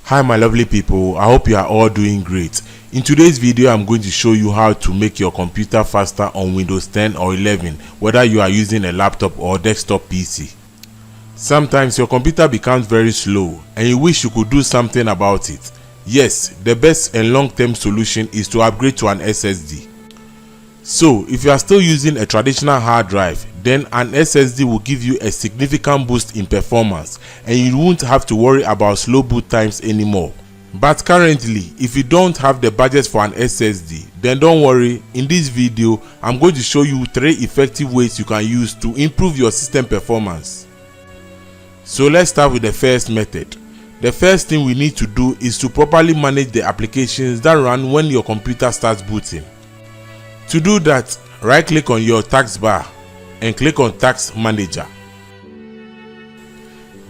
Hi my lovely people, I hope you are all doing great. In today's video I'm going to show you how to make your computer faster on Windows 10 or 11, whether you are using a laptop or desktop PC. Sometimes your computer becomes very slow and you wish you could do something about it. Yes, the best and long-term solution is to upgrade to an SSD. So if you are still using a traditional hard drive, then an SSD will give you a significant boost in performance and you won't have to worry about slow boot times anymore. But currently, if you don't have the budget for an SSD, then don't worry. In this video, I'm going to show you 3 effective ways you can use to improve your system performance. So let's start with the first method. The first thing we need to do is to properly manage the applications that run when your computer starts booting. To do that, right-click on your taskbar and click on Task Manager.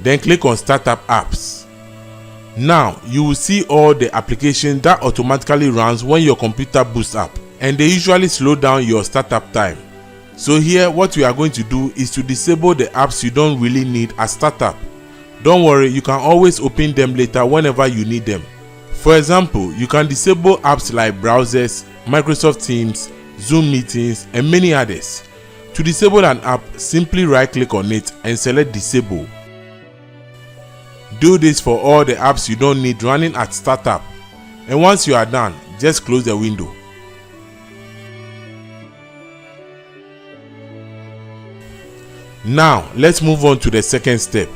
Then click on Startup Apps. Now, you will see all the applications that automatically runs when your computer boots up, and they usually slow down your startup time. So here, what we are going to do is to disable the apps you don't really need at startup. Don't worry, you can always open them later whenever you need them. For example, you can disable apps like browsers, Microsoft Teams, Zoom meetings, and many others. To disable an app, simply right-click on it and select Disable. Do this for all the apps you don't need running at startup, and once you are done, just close the window. Now, let's move on to the second step.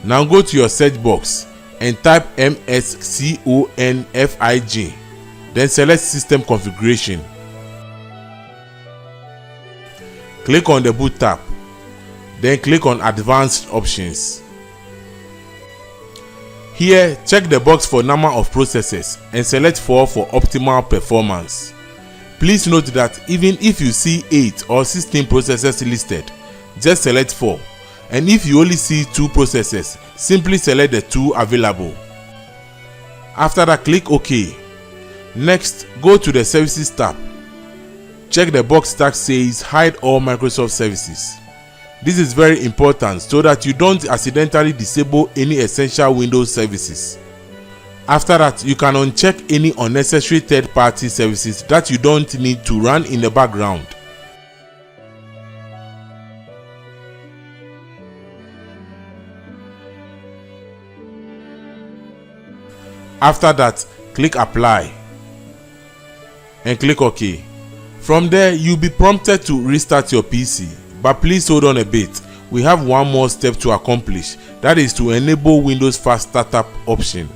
Now go to your search box and type MSCONFIG, then select System Configuration. Click on the Boot tab, then click on Advanced Options. Here, check the box for number of processors and select 4 for optimal performance. Please note that even if you see 8 or 16 processors listed, just select 4, and if you only see 2 processors, simply select the 2 available. After that, click OK. Next, go to the Services tab. Check the box that says Hide all Microsoft services. This is very important so that you don't accidentally disable any essential Windows services. After that, you can uncheck any unnecessary third-party services that you don't need to run in the background. After that, click Apply and click OK. From there, you'll be prompted to restart your PC, but please hold on a bit. We have one more step to accomplish, that is to enable Windows Fast Startup option.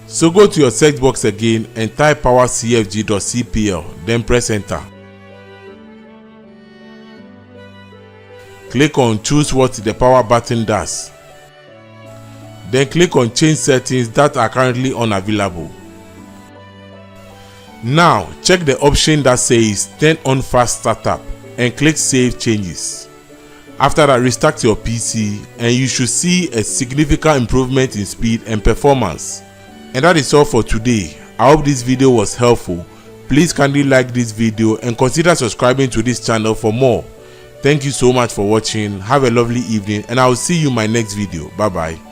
So go to your search box again and type powercfg.cpl, then press enter. Click on Choose what the power button does. Then click on Change settings that are currently unavailable. Now, check the option that says Turn on Fast Startup and click Save Changes. After that, restart your PC and you should see a significant improvement in speed and performance. And that is all for today. I hope this video was helpful. Please kindly like this video and consider subscribing to this channel for more. Thank you so much for watching. Have a lovely evening and I will see you in my next video. Bye bye.